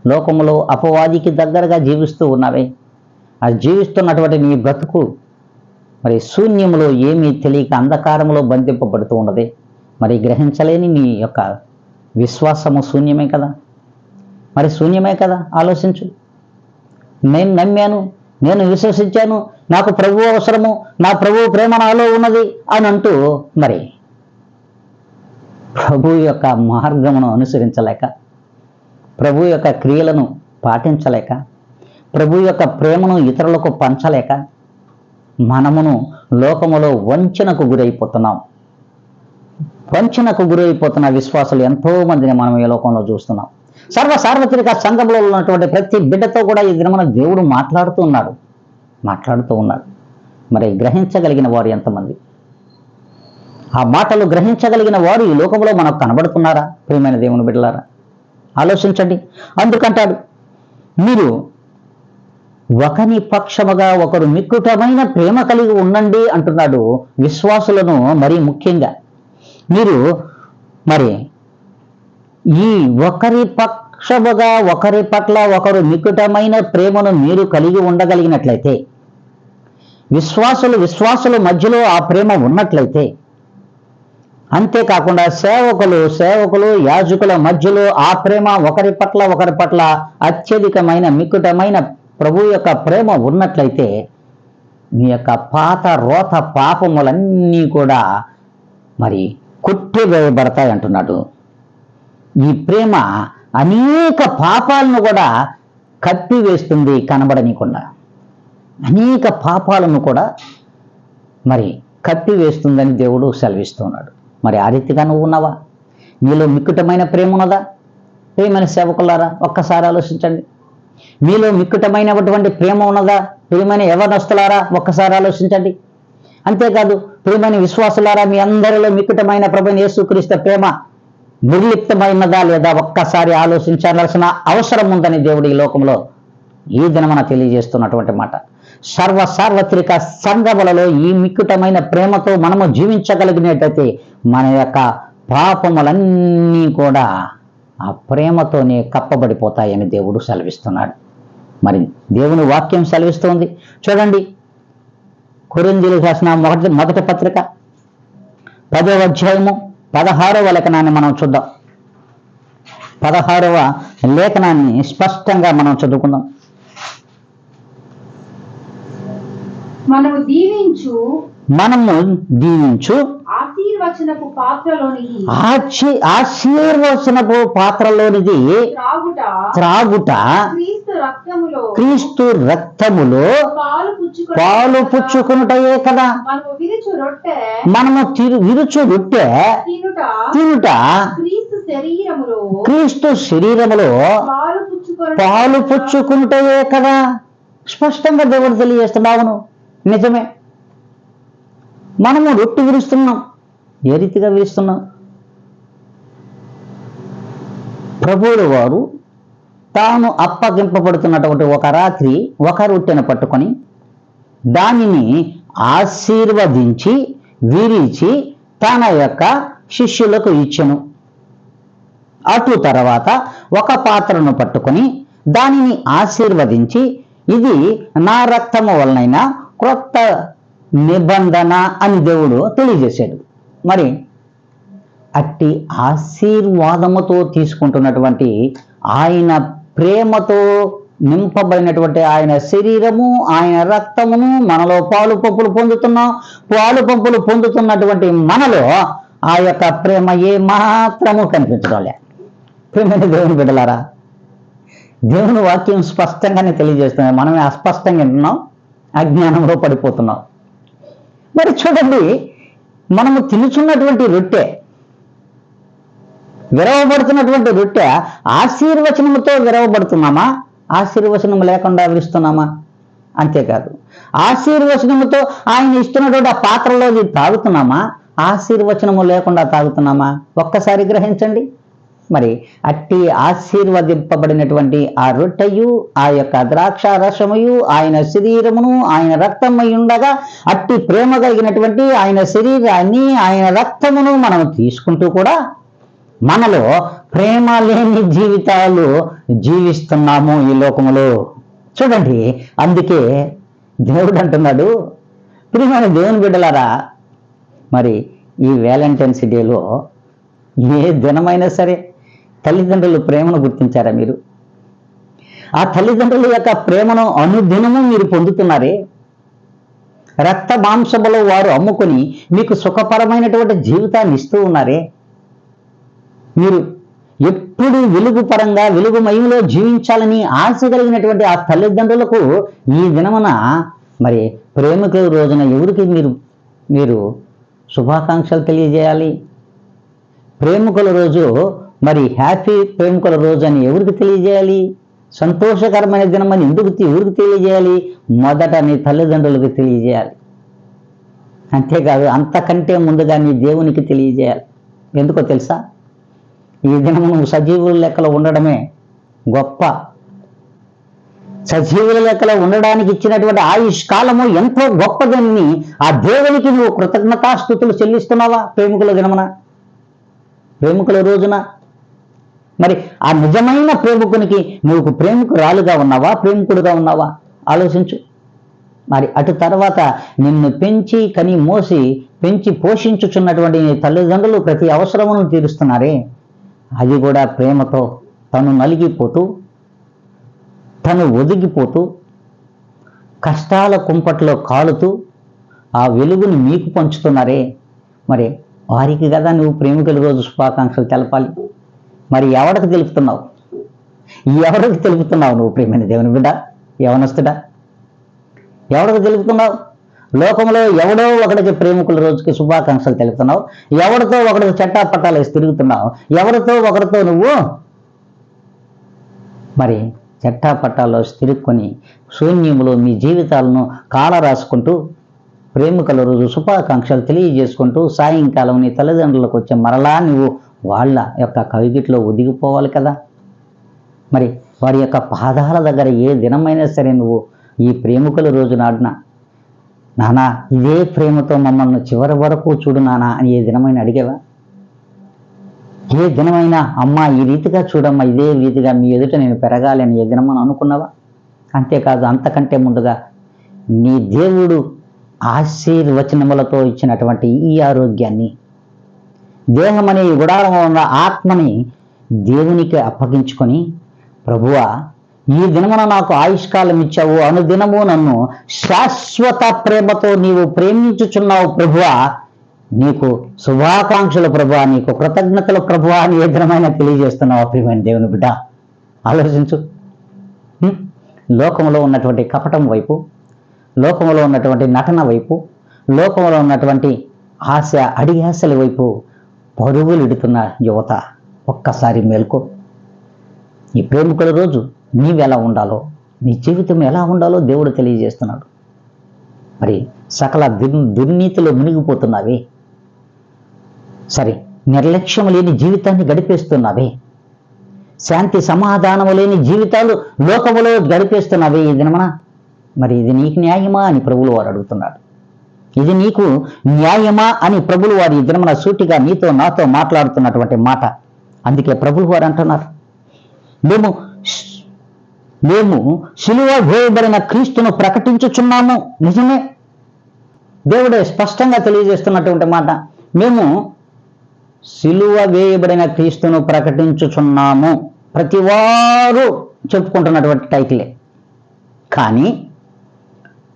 లోకములో అపవాదికి దగ్గరగా జీవిస్తూ ఉన్నావే. అది జీవిస్తున్నటువంటి నీ బ్రతుకు మరి శూన్యములో ఏమీ తెలియక అంధకారములో బంధింపబడుతూ ఉన్నది. మరి గ్రహించలేని నీ యొక్క విశ్వాసము శూన్యమే కదా. మరి శూన్యమే కదా. ఆలోచించు. నేను నమ్మాను, నేను విశ్వసించాను, నాకు ప్రభువు అవసరము, నా ప్రభువు ప్రేమ నాలో ఉన్నది అని అంటూ మరి ప్రభు యొక్క మార్గమును అనుసరించలేక, ప్రభు యొక్క క్రియలను పాటించలేక, ప్రభు యొక్క ప్రేమను ఇతరులకు పంచలేక మనమును లోకములో వంచనకు గురైపోతున్నాం. వంచనకు గురైపోతున్న విశ్వాసులు ఎంతో మందిని మనం ఈ లోకంలో చూస్తున్నాం. సార్వత్రిక సంఘంలో ఉన్నటువంటి ప్రతి బిడ్డతో కూడా ఈ దినమున దేవుడు మాట్లాడుతూ ఉన్నాడు. మరి గ్రహించగలిగిన వారు ఎంతమంది? ఆ మాటలు గ్రహించగలిగిన వారు ఈ లోకంలో మనకు కనబడుతున్నారా? ప్రియమైన దేవుని బిడ్డలారా, ఆలోచించండి. అందుకంటాడు, మీరు ఒకని పక్షముగా ఒకరు మిక్కుటమైన ప్రేమ కలిగి ఉండండి అంటున్నాడు. విశ్వాసులను మరి ముఖ్యంగా మీరు మరి ఈ ఒకరి పక్షముగా ఒకరి పట్ల ఒకరు మిక్కుటమైన ప్రేమను మీరు కలిగి ఉండగలిగినట్లయితే, విశ్వాసుల మధ్యలో ఆ ప్రేమ ఉన్నట్లయితే, అంతేకాకుండా సేవకులు యాజకుల మధ్యలో ఆ ప్రేమ ఒకరి పట్ల అత్యధికమైన మిక్కుటమైన ప్రభు యొక్క ప్రేమ ఉన్నట్లయితే, మీ యొక్క పాత రోత పాపములన్నీ కూడా మరి కొట్టివేయబడతాయి అంటున్నాడు. ఈ ప్రేమ అనేక పాపాలను కూడా కప్పివేస్తుంది, కనబడనీయకుండా అనేక పాపాలను కూడా మరి కప్పివేస్తుందని దేవుడు సెలవిస్తున్నాడు. మరి ఆ రీతిగా నువ్వు ఉన్నావా? నీలో మిక్కుటమైన ప్రేమ ఉన్నదా? ప్రియమైన సేవకులారా, ఒక్కసారి ఆలోచించండి. మీలో మిక్కుటమైనటువంటి ప్రేమ ఉన్నదా? ప్రియమైన యవనస్తులారా, ఒక్కసారి ఆలోచించండి. అంతేకాదు ప్రియమైన విశ్వాసులారా, మీ అందరిలో మిక్కుటమైన ప్రభువైన యేసుక్రీస్తు ప్రేమ నిర్లిప్తమైనదా లేదా ఒక్కసారి ఆలోచించాల్సిన అవసరం ఉందని దేవుడు ఈ లోకంలో ఈ దినమున తెలియజేస్తున్నటువంటి మాట. సార్వత్రిక సంఘములలో ఈ మిక్కుటమైన ప్రేమతో మనము జీవించగలిగినట్టయితే మన యొక్క పాపములన్నీ కూడా ఆ ప్రేమతోనే కప్పబడిపోతాయని దేవుడు సెలవిస్తున్నాడు. మరి దేవుని వాక్యం సెలవిస్తోంది. చూడండి, కొరింథీయులకు రాసిన మొదటి పత్రిక 10వ అధ్యాయము 16వ లేఖనాన్ని మనం చూద్దాం. 16వ లేఖనాన్ని స్పష్టంగా మనం చదువుకుందాం. మనము దీవించు ఆశీర్వచనపు పాత్రలోనికి ఆశీర్వచనపు పాత్రలోనిది త్రాగుట క్రీస్తు రక్తములో పాలు పుచ్చుకునుటయే కదా. మనము విరుచు రొట్టె తినుట క్రీస్తు శరీరములో పాలు పుచ్చుకునుటయే కదా. స్పష్టంగా దేవుడు తెలియజేస్తున్నావును. నిజమే, మనము రొట్టె విరుస్తున్నాం. ఏ రీతిగా విరుస్తున్నాం? ప్రభువుల వారు తాను అప్పగింపబడుతున్నటువంటి ఒక రాత్రి ఒక రొట్టెను పట్టుకొని దానిని ఆశీర్వదించి విరిచి తన యొక్క శిష్యులకు ఇచ్చెను. అటు తర్వాత ఒక పాత్రను పట్టుకొని దానిని ఆశీర్వదించి ఇది నా రక్తము వలనైనా క్రొత్త నిబంధన అని దేవుడు తెలియజేశాడు. మరి అట్టి ఆశీర్వాదముతో తీసుకుంటున్నటువంటి ఆయన ప్రేమతో నింపబడినటువంటి ఆయన శరీరము ఆయన రక్తమును మనలో పాలు పంపులు పొందుతున్నటువంటి మనలో ఆ యొక్క ప్రేమ ఏ మాత్రము కనిపించడం లే. ప్రేమైన దేవుని బిడ్డలారా, దేవుని వాక్యం స్పష్టంగానే తెలియజేస్తున్నాం. మనమే అస్పష్టంగా వింటున్నాం, అజ్ఞానంలో పడిపోతున్నాం. మరి చూడండి, మనము తినుచున్నటువంటి రొట్టె, విరవబడుతున్నటువంటి రొట్టె ఆశీర్వచనముతో విరవబడుతున్నామా, ఆశీర్వచనము లేకుండా విరుస్తున్నామా? అంతేకాదు, ఆశీర్వచనముతో ఆయన ఇస్తున్నటువంటి ఆ పాత్రలో తాగుతున్నామా, ఆశీర్వచనము లేకుండా తాగుతున్నామా? ఒక్కసారి గ్రహించండి. మరి అట్టి ఆశీర్వదింపబడినటువంటి ఆ రొట్టెయు ఆ యొక్క ద్రాక్ష రసముయు ఆయన శరీరమును ఆయన రక్తమై ఉండగా అట్టి ప్రేమ కలిగినటువంటి ఆయన శరీరాన్ని ఆయన రక్తమును మనం తీసుకుంటూ కూడా మనలో ప్రేమ లేని జీవితాలు జీవిస్తున్నాము ఈ లోకములో. చూడండి, అందుకే దేవుడు అంటున్నాడు, ప్రియమైన దేవుని బిడ్డలారా, మరి ఈ వ్యాలంటైన్స్ డేలో ఏ దినమైనా సరే తల్లిదండ్రుల ప్రేమను గుర్తించారా మీరు? ఆ తల్లిదండ్రుల యొక్క ప్రేమను అనుదినము మీరు పొందుతున్నారే? రక్త మాంసములో వారు అమ్ముకొని మీకు సుఖపరమైనటువంటి జీవితాన్ని ఇస్తూ ఉన్నారే? మీరు ఎప్పుడు వెలుగు పరంగా వెలుగుమయంలో జీవించాలని ఆశ కలిగినటువంటి ఆ తల్లిదండ్రులకు ఈ దినమున మరి ప్రేమికుల రోజున ఎవరికి మీరు శుభాకాంక్షలు తెలియజేయాలి? ప్రేమికుల రోజు మరి హ్యాపీ ప్రేమికుల రోజు అని ఎవరికి తెలియజేయాలి? సంతోషకరమైన దినమని ఎవరికి తెలియజేయాలి? మొదట నీ తల్లిదండ్రులకు తెలియజేయాలి. అంతేకాదు, అంతకంటే ముందుగా నీ దేవునికి తెలియజేయాలి. ఎందుకో తెలుసా? ఈ దినము నువ్వు సజీవుల లెక్కలో ఉండడమే గొప్ప. సజీవుల లెక్కలో ఉండడానికి ఇచ్చినటువంటి ఆయుష్ కాలము ఎంతో గొప్పదని ఆ దేవునికి నువ్వు కృతజ్ఞతాస్తుతులు చెల్లిస్తున్నావా? ప్రేమికుల దినమున, ప్రేమికుల రోజున మరి ఆ నిజమైన ప్రేమికునికి నువ్వు ప్రేమికురాలుగా ఉన్నావా, ప్రేమికుడుగా ఉన్నావా? ఆలోచించు. మరి అటు తర్వాత నిన్ను పెంచి కని మోసి పెంచి పోషించుచున్నటువంటి నీ తల్లిదండ్రులు ప్రతి అవసరమును తీరుస్తున్నారే, అది కూడా ప్రేమతో తను నలిగిపోతూ తను ఒదిగిపోతూ కష్టాల కుంపట్లో కాలుతూ ఆ వెలుగుని మీకు పంచుతున్నారే, మరి వారికి కదా నువ్వు ప్రేమికుల రోజు శుభాకాంక్షలు తెలపాలి. మరి ఎవరికి తెలుపుతున్నావు? నువ్వు ప్రేమైన దేవుని బిడ్డ, యవనస్తుడా? ఎవరికి తెలుపుతున్నావు? లోకంలో ఎవడో ఒకడికి ప్రేమికుల రోజుకి శుభాకాంక్షలు తెలుపుతున్నావు, ఎవరితో ఒకడికి చట్టాపట్టాలు వేసి తిరుగుతున్నావు, ఎవరితో ఒకరితో నువ్వు మరి చట్టాపట్టాల్లో తిరుక్కొని శూన్యములో మీ జీవితాలను కాల రాసుకుంటూ ప్రేమికుల రోజు శుభాకాంక్షలు తెలియజేసుకుంటూ సాయంకాలం నీ తల్లిదండ్రులకు వచ్చే మరలా నువ్వు వాళ్ళ యొక్క కవిగిట్లో ఒదిగిపోవాలి కదా. మరి వారి యొక్క పాదాల దగ్గర ఏ దినమైనా సరే నువ్వు ఈ ప్రేమికుల రోజు నాడున, నానా ఇదే ప్రేమతో మమ్మల్ని చివరి వరకు చూడు నానా అని ఏ దినమైనా అడిగేవా? ఏ దినమైనా అమ్మా ఈ రీతిగా చూడమ్మా, ఇదే రీతిగా మీ ఎదుట నేను పెరగాలి అని ఏ దినమని అనుకున్నావా? అంతేకాదు, అంతకంటే ముందుగా నీ దేవుడు ఆశీర్వచనములతో ఇచ్చినటువంటి ఈ ఆరోగ్యాన్ని, దేహం అనే గుడారంలో ఉన్న ఆత్మని దేవునికి అప్పగించుకొని, ప్రభువా ఈ దినమున నాకు ఆయుష్కాలం ఇచ్చావు, అనుదినము నన్ను శాశ్వత ప్రేమతో నీవు ప్రేమించుచున్నావు ప్రభువా, నీకు శుభాకాంక్షలు ప్రభువా, నీకు కృతజ్ఞతలు ప్రభువా అని ఏ దినమైనా తెలియజేస్తున్నావు ప్రియమైన దేవుని బిడ్డ. ఆలోచించు. లోకంలో ఉన్నటువంటి కపటం వైపు, లోకంలో ఉన్నటువంటి నటన వైపు, లోకంలో ఉన్నటువంటి ఆశ అడియాసల వైపు పరుగులిడుతున్న యువత, ఒక్కసారి మేల్కో. ఈ ప్రేమికుల రోజు నీవెలా ఉండాలో, నీ జీవితం ఎలా ఉండాలో దేవుడు తెలియజేస్తున్నాడు. మరి సకల దుర్నీతిలో మునిగిపోతున్నావే, సరే నిర్లక్ష్యం లేని జీవితాన్ని గడిపేస్తున్నావే, శాంతి సమాధానము లేని జీవితాలు లోకములో గడిపేస్తున్నావే ఈ దినమన, మరి ఇది నీకు న్యాయమా అని ప్రభువులు వారు అడుగుతున్నాడు. ఇది నీకు న్యాయమా అని ప్రభువులు వారు ఈ దినమన సూటిగా నీతో నాతో మాట్లాడుతున్నటువంటి మాట. అందుకే ప్రభువులు వారు అంటున్నారు, మేము సిలువ వేయబడిన క్రీస్తును ప్రకటించుచున్నాము. నిజమే, దేవుడే స్పష్టంగా తెలియజేస్తున్నటువంటి మాట. మేము సిలువ వేయబడిన క్రీస్తును ప్రకటించుచున్నాము. ప్రతివారు చెప్పుకుంటున్నటువంటి టైటిలే. కానీ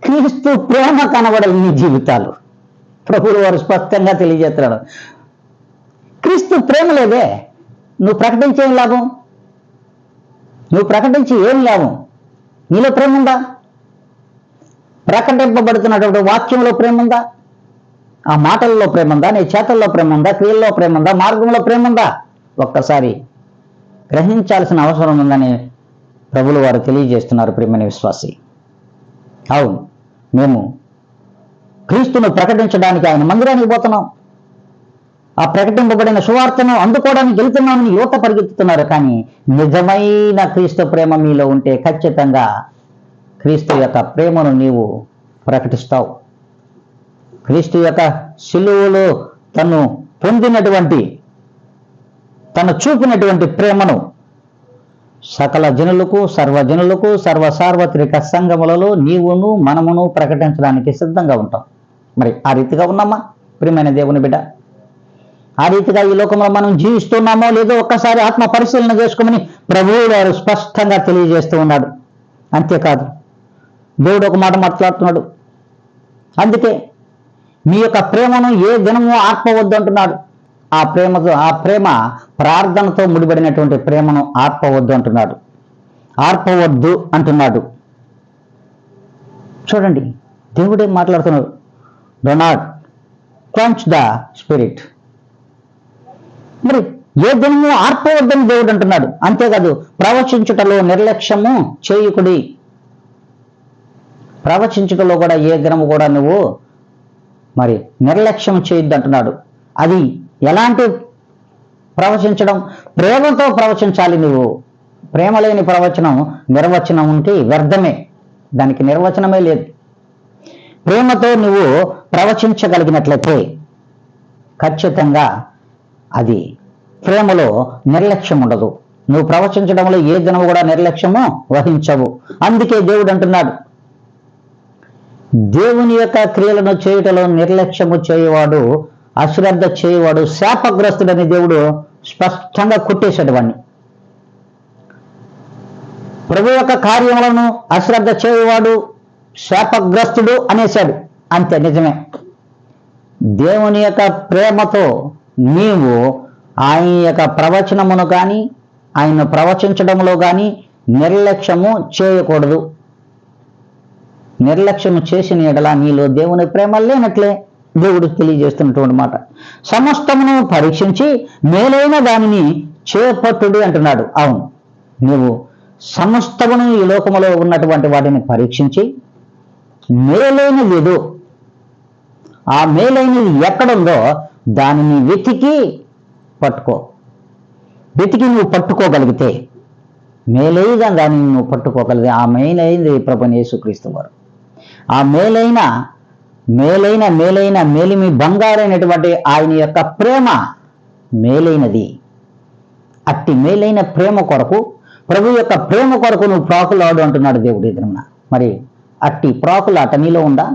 క్రీస్తు ప్రేమ కనబడని నీ జీవితాలు ప్రభువులు వారు స్పష్టంగా తెలియజేస్తున్నాడు. క్రీస్తు ప్రేమ లేదే, నువ్వు ప్రకటించేం లాభం? నువ్వు ప్రకటించి ఏం లాభం? నీలో ప్రేమ ఉందా? ప్రకటింపబడుతున్నటువంటి వాక్యంలో ప్రేమ ఉందా? ఆ మాటల్లో ప్రేమ ఉందా? నీ చేతల్లో ప్రేమ ఉందా? క్రియల్లో ప్రేమ ఉందా? మార్గంలో ప్రేమ ఉందా? ఒక్కసారి గ్రహించాల్సిన అవసరం ఉందని ప్రభువులు వారు తెలియజేస్తున్నారు. ప్రియమైన విశ్వాసి, అవును, మేము క్రీస్తును ప్రకటించడానికి ఆయన మందిరానికి పోతున్నాం. ఆ ప్రకటింపబడిన సువార్తను అందుకోవడానికి వెళ్తున్నామని యువత పరిగెత్తుతున్నారు. కానీ నిజమైన క్రీస్తు ప్రేమ మీలో ఉంటే ఖచ్చితంగా క్రీస్తు యొక్క ప్రేమను నీవు ప్రకటిస్తావు. క్రీస్తు యొక్క శిలువలో తను పొందినటువంటి, తను చూపినటువంటి ప్రేమను సకల జనులకు, సర్వజనులకు, సార్వత్రిక సంఘములలో నీవును మనమును ప్రకటించడానికి సిద్ధంగా ఉంటాం. మరి ఆ రీతిగా ఉన్నామా ప్రియమైన దేవుని బిడ్డ? ఆ రీతిగా ఈ లోకంలో మనం జీవిస్తున్నామో లేదో ఒక్కసారి ఆత్మ పరిశీలన చేసుకోమని ప్రభువు వారు స్పష్టంగా తెలియజేస్తూ ఉన్నాడు. అంతేకాదు, దేవుడు ఒక మాట మాట్లాడుతున్నాడు. అందుకే మీ యొక్క ప్రేమను ఏ దినము ఆర్పవద్దు అంటున్నాడు. ఆ ప్రేమ ప్రార్థనతో ముడిపడినటువంటి ప్రేమను ఆర్పవద్దు అంటున్నాడు. ఆర్పవద్దు అంటున్నాడు. చూడండి, దేవుడే మాట్లాడుతున్నాడు. Do not quench the spirit. మరి ఏ దినము ఆర్పవద్దని దేవుడు అంటున్నాడు. అంతేకాదు, ప్రవచించుటలో నిర్లక్ష్యము చేయుకుడి. ప్రవచించుటలో కూడా ఏ దినము కూడా నువ్వు మరి నిర్లక్ష్యం చేయొద్దు అంటున్నాడు. అది ఎలాంటి ప్రవచించడం? ప్రేమతో ప్రవచించాలి. నువ్వు ప్రేమ లేని ప్రవచనం, నిర్వచనం ఉంటే వ్యర్థమే, దానికి నిర్వచనమే లేదు. ప్రేమతో నువ్వు ప్రవచించగలిగినట్లయితే ఖచ్చితంగా అది ప్రేమలో నిర్లక్ష్యం ఉండదు. నువ్వు ప్రవచించడంలో ఏ దినము కూడా నిర్లక్ష్యము వహించవు. అందుకే దేవుడు అంటున్నాడు, దేవుని యొక్క క్రియలను చేయుటలో నిర్లక్ష్యము చేయవాడు, అశ్రద్ధ చేయవాడు శాపగ్రస్తుడని దేవుడు స్పష్టంగా కొట్టేశాడు వాడిని. ప్రభు యొక్క కార్యములను అశ్రద్ధ చేయవాడు శాపగ్రస్తుడు అనేశాడు. అంతే, నిజమే. దేవుని యొక్క ప్రేమతో నీవు ఆయన యొక్క ప్రవచనమును కానీ, ఆయన ప్రవచించడంలో కానీ నిర్లక్ష్యము చేయకూడదు. నిర్లక్ష్యము చేసిన ఎడల నీలో దేవుని ప్రేమ లేనట్లే దేవుడు తెలియజేస్తున్నటువంటి మాట. సమస్తమును పరీక్షించి మేలైన దానిని చేపట్టుడి అంటున్నాడు. అవును, నీవు సమస్తమును ఈ లోకములో ఉన్నటువంటి వాటిని పరీక్షించి మేలైనది ఏదో, ఆ మేలైనది ఎక్కడుందో దానిని వెతికి పట్టుకో. వెతికి నువ్వు పట్టుకోగలిగితే, మేలైన దానిని నువ్వు పట్టుకోగలిగితే, ఆ మేలైనది ప్రభువైన యేసుక్రీస్తు వారు. ఆ మేలైన మేలిమి బంగారైనటువంటి ఆయన యొక్క ప్రేమ మేలైనది. అట్టి మేలైన ప్రేమ కొరకు, ప్రభు యొక్క ప్రేమ కొరకు నువ్వు ప్రాకులాడు అంటున్నాడు దేవుడు ఎదురున్న. మరి అట్టి ప్రాకులాట నీలో ఉందా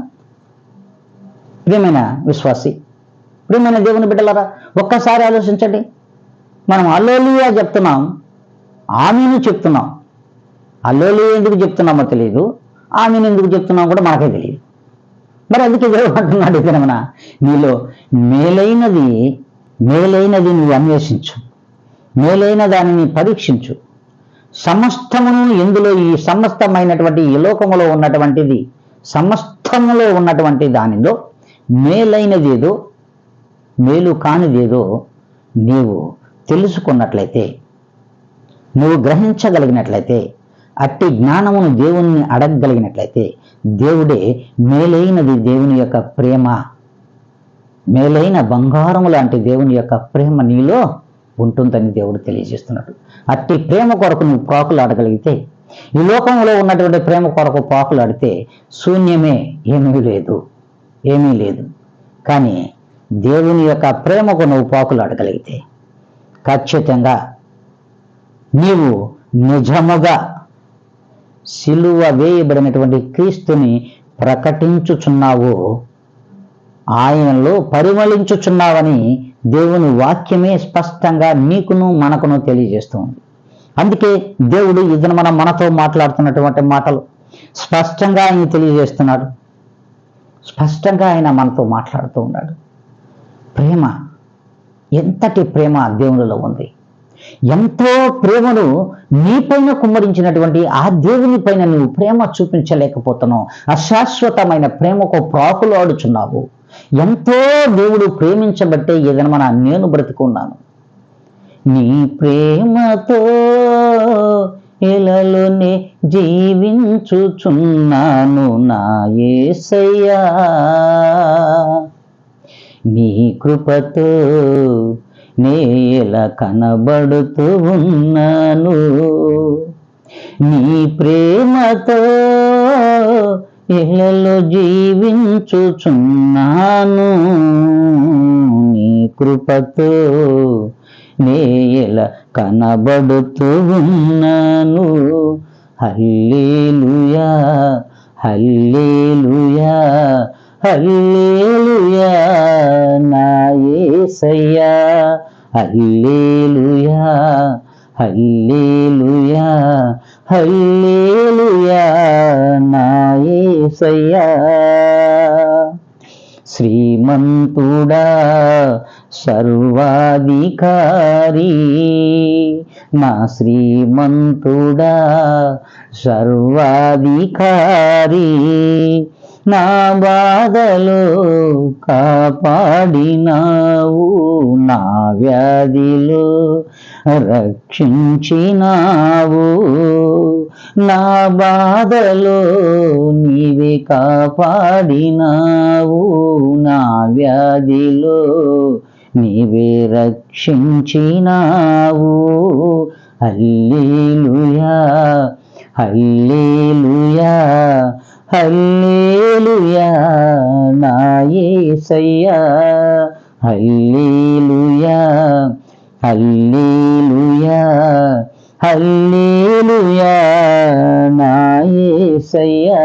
ప్రియమైన విశ్వాసి, ప్రియమైన దేవుని బిడ్డలారా? ఒక్కసారి ఆలోచించండి. మనం హల్లెలూయా చెప్తున్నాం, ఆమేను చెప్తున్నాం. హల్లెలూయా ఎందుకు చెప్తున్నామో తెలియదు, ఆమేను ఎందుకు చెప్తున్నాం కూడా మనకే తెలియదు. మరి అందుకే దేవుడు అంటున్నాడు ఇక్కడ నీలో మేలైనది నువ్వు అన్వేషించు, మేలైన దానిని పరీక్షించు. సమస్తమును ఎందులో ఈ సమస్తమైనటువంటి ఈ లోకములో ఉన్నటువంటిది, సమస్తములో ఉన్నటువంటి దానిలో మేలైనదేదో, మేలు కానిదేదో నీవు తెలుసుకున్నట్లయితే, నువ్వు గ్రహించగలిగినట్లయితే, అట్టి జ్ఞానమును దేవుణ్ణి అడగగలిగినట్లయితే, దేవుడే మేలైనది, దేవుని యొక్క ప్రేమ, మేలైన బంగారము లాంటి దేవుని యొక్క ప్రేమ నీలో ఉంటుందని దేవుడు తెలియజేస్తున్నాడు. అట్టి ప్రేమ కొరకు నువ్వు ప్రాకులాడగలిగితే, ఈ లోకంలో ఉన్నటువంటి ప్రేమ కొరకు ప్రాకులాడితే శూన్యమే, ఏమీ లేదు. కానీ దేవుని యొక్క ప్రేమకు నువ్వు ప్రాకులాడగలిగితే ఖచ్చితంగా నీవు నిజముగా సిలువ వేయబడినటువంటి క్రీస్తుని ప్రకటించుచున్నావు, ఆయనలో పరిమళించుచున్నావని దేవుని వాక్యమే స్పష్టంగా నీకును మనకును తెలియజేస్తుంది. అందుకే దేవుడు ఇతను మనతో మాట్లాడుతున్నటువంటి మాటలు స్పష్టంగా ఆయన తెలియజేస్తున్నాడు. స్పష్టంగా ఆయన మనతో మాట్లాడుతూ ఉన్నాడు. ప్రేమ, ఎంతటి ప్రేమ దేవునిలో ఉంది. ఎంతో ప్రేమను నీపైన కుమ్మరించినటువంటి ఆ దేవుని పైన నువ్వు ప్రేమ చూపించలేకపోతున్నావు. అశాశ్వతమైన ప్రేమకు ప్రాకులాడుచున్నావు. ఎంతో దేవుడు ప్రేమించబట్టే ఏదైనా నేను బ్రతుకున్నాను. నీ ప్రేమతో ఇలలోనే జీవించుచున్నాను నా యేసయ్యా, నీ కృపతో నేల కనబడుతూ ఉన్నాను. నీ ప్రేమతో ఇళ్ళలో జీవించుచున్నాను, నీ కృపతో నేల కనబడుతూ ఉన్నాను. హల్లెలూయా, హల్లెలూయా, హల్లెలూయా నా యేసయ్యా, హల్లెలూయా, హల్లెలూయా, హల్లెలూయా నా యేసయ్యా. శ్రీమంతుడా సర్వాధికారి, నా శ్రీమంతుడా సర్వాధికారి, నా బాధలో కాపాడినావు, నా వ్యాధిలో రక్షించినావు, నా బాధలో నీవే కాపాడినావు, నా వ్యాధిలో నీవే రక్షించినావు. హల్లెలూయా, హల్లెలూయా, హల్లెలూయా నా యేసయ్యా, హల్లెలూయా, హల్లెలూయా, హల్లెలూయా నా యేసయ్యా.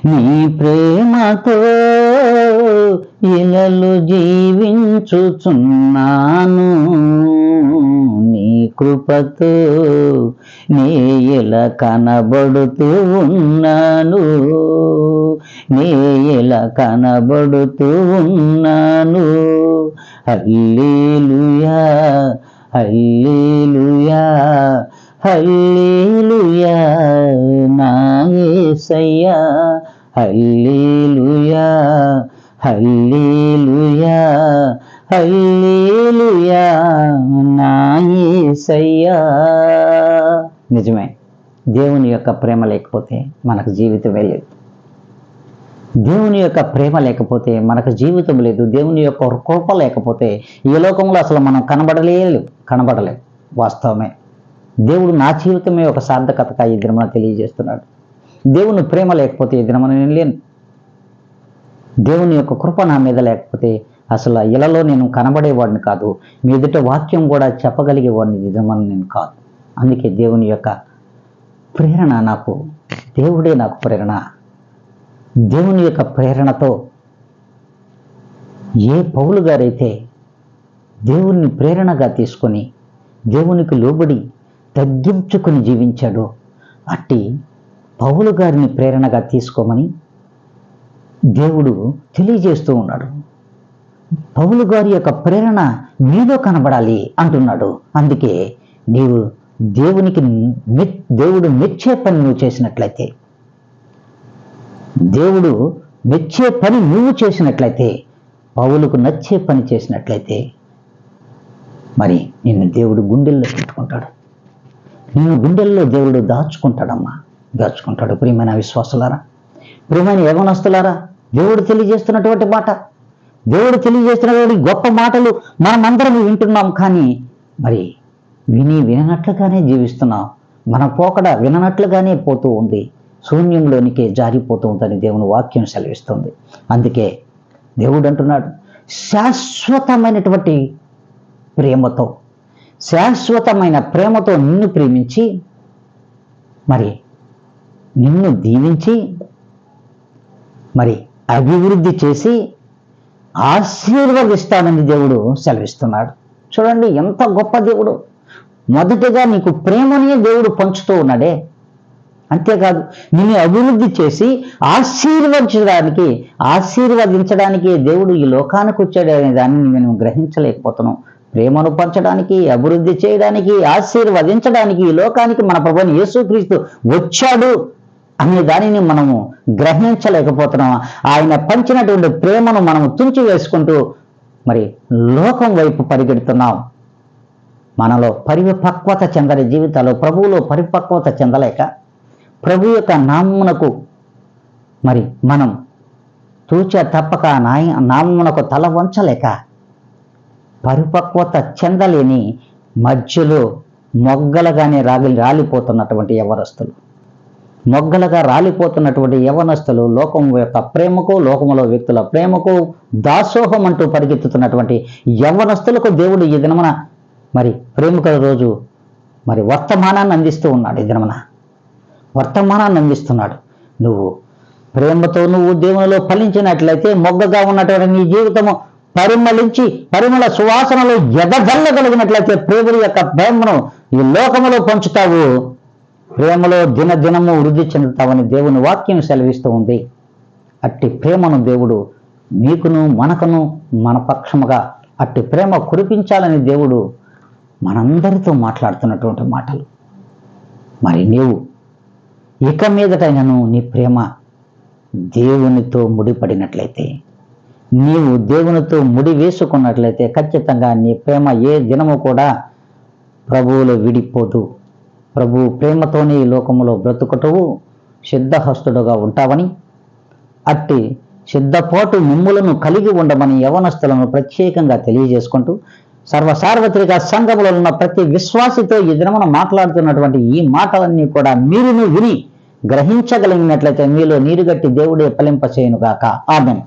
నీ ప్రేమతో ఇలలు జీవించుచున్నాను, నీ కృపతో నేల కనబడుతూ ఉన్నాను, నేల కనబడుతూ ఉన్నాను. హల్లెలూయా, హల్లెలూయా, హల్లెలూయా నా యేసయ్యా, హల్లెలూయా, హల్లెలూయా, హల్లెలూయా నా యేసయ్యా. నిజమే, దేవుని యొక్క ప్రేమ లేకపోతే మనకు జీవితమే లేదు. దేవుని యొక్క ప్రేమ లేకపోతే మనకు జీవితం లేదు. దేవుని యొక్క కృప లేకపోతే ఈ లోకంలో అసలు మనం కనబడలేం. వాస్తవమే. దేవుడు నా జీవితమే ఒక సార్థకతగా ఈ దినమున తెలియజేస్తున్నాడు. దేవుని ప్రేమ లేకపోతే ఈ దినమున నేను లేను. దేవుని యొక్క కృప నా మీద లేకపోతే అసలు ఇలలో నేను కనబడేవాడిని కాదు. మీ ఎదుట వాక్యం కూడా చెప్పగలిగేవాడిని ఈ దినమున నేను కాదు. అందుకే దేవుని యొక్క ప్రేరణ నాకు, దేవుడే నాకు ప్రేరణ. దేవుని యొక్క ప్రేరణతో ఏ పౌలు గారైతే దేవుణ్ణి ప్రేరణగా తీసుకొని దేవునికి లోబడి తగ్గించుకొని జీవించాడో అట్టి పౌలు గారిని ప్రేరణగా తీసుకోమని దేవుడు తెలియజేస్తూ ఉన్నాడు. పౌలు గారి యొక్క ప్రేరణ నీలో కనబడాలి అంటున్నాడు. అందుకే నీవు దేవుడు మెచ్చే పని నువ్వు చేసినట్లయితే, దేవుడు మెచ్చే పని నువ్వు చేసినట్లయితే, పౌలుకు నచ్చే పని చేసినట్లయితే, మరి నిన్ను దేవుడు గుండెల్లో పెట్టుకుంటాడు. నిన్ను గుండెల్లో దేవుడు దాచుకుంటాడు. ప్రియమైన విశ్వాసులారా, ప్రియమైన యవనస్తులారా, దేవుడు తెలియజేస్తున్నటువంటి మాట, దేవుడు తెలియజేస్తున్నటువంటి గొప్ప మాటలు మనమందరం వింటున్నాం. కానీ మరి విననట్లుగానే జీవిస్తున్నాం. మన పోకడ విననట్లుగానే పోతూ ఉంది, శూన్యంలోనికే జారిపోతూ ఉందని దేవుని వాక్యం సెలవిస్తుంది. అందుకే దేవుడు అంటున్నాడు, శాశ్వతమైనటువంటి ప్రేమతో నిన్ను ప్రేమించి, మరి నిన్ను దీవించి, మరి అభివృద్ధి చేసి ఆశీర్వదిస్తానని దేవుడు సెలవిస్తున్నాడు. చూడండి ఎంత గొప్ప దేవుడు. మొదటిగా నీకు ప్రేమని దేవుడు పంచుతూ ఉన్నాడే, అంతేకాదు నిన్ను అభివృద్ధి చేసి ఆశీర్వదించడానికి దేవుడు ఈ లోకానికి వచ్చాడు అనే దాన్ని నేను గ్రహించలేకపోతున్నాం. ప్రేమను పంచడానికి, అభివృద్ధి చేయడానికి, ఆశీర్వదించడానికి ఈ లోకానికి మన ప్రభువైన యేసుక్రీస్తు వచ్చాడు అనే దానిని మనము గ్రహించలేకపోతున్నాం. ఆయన పంచినటువంటి ప్రేమను మనము తుంచి వేసుకుంటూ మరి లోకం వైపు పరిగెడుతున్నాం. మనలో పరిపక్వత చెందని జీవితాలు, ప్రభువులో పరిపక్వత చెందలేక, ప్రభు యొక్క నామమునకు మరి మనం తూచ తప్పక నామమునకు తల వంచలేక, పరిపక్వత చెందలేని మధ్యలో మొగ్గలుగానే రాలిపోతున్నటువంటి యవనస్తులు లోకం యొక్క ప్రేమకు, లోకములో వ్యక్తుల ప్రేమకు దాసోహం అంటూ పరిగెత్తుతున్నటువంటి యవనస్తులకు దేవుడు ఈ దినమున మరి ప్రేమికుల రోజు మరి వర్తమానాన్ని అందిస్తూ ఉన్నాడు. ఈ దినమున వర్తమానాన్ని అందిస్తున్నాడు. నువ్వు ప్రేమతో నువ్వు దేవునిలో ఫలించినట్లయితే, మొగ్గగా ఉన్నటువంటి నీ జీవితము పరిమళ సువాసనలో ఎదగల్లగలిగినట్లయితే, ప్రేముల యొక్క ప్రేమను ఈ లోకములో పంచుతావు. ప్రేమలో దినదినము వృద్ధి చెందుతావని దేవుని వాక్యం సెలవిస్తూ ఉంది. అట్టి ప్రేమను దేవుడు మీకును మనకును మన పక్షముగా అట్టి ప్రేమ కురిపించాలని దేవుడు మనందరితో మాట్లాడుతున్నటువంటి మాటలు. మరి నీవు ఇక మీదటైనను నీ ప్రేమ దేవునితో ముడిపడినట్లయితే, నీవు దేవునితో ముడి వేసుకున్నట్లయితే, ఖచ్చితంగా నీ ప్రేమ ఏ దినము కూడా ప్రభువులో విడిపోదు. ప్రభు ప్రేమతోనే ఈ లోకములో బ్రతుకుటవు సిద్ధహస్తుడుగా ఉంటావని, అట్టి సిద్ధపోటు మిమ్ములను కలిగి ఉండమని యవనస్తులను ప్రత్యేకంగా తెలియజేసుకుంటూ, సార్వత్రిక సంఘములో ఉన్న ప్రతి విశ్వాసితో ఈ దినమున మాట్లాడుతున్నటువంటి ఈ మాటలన్నీ కూడా మీరును విని గ్రహించగలిగినట్లయితే మీలో నీరుగట్టి దేవుడే ఫలింపచేయునుగాక. ఆమేన్.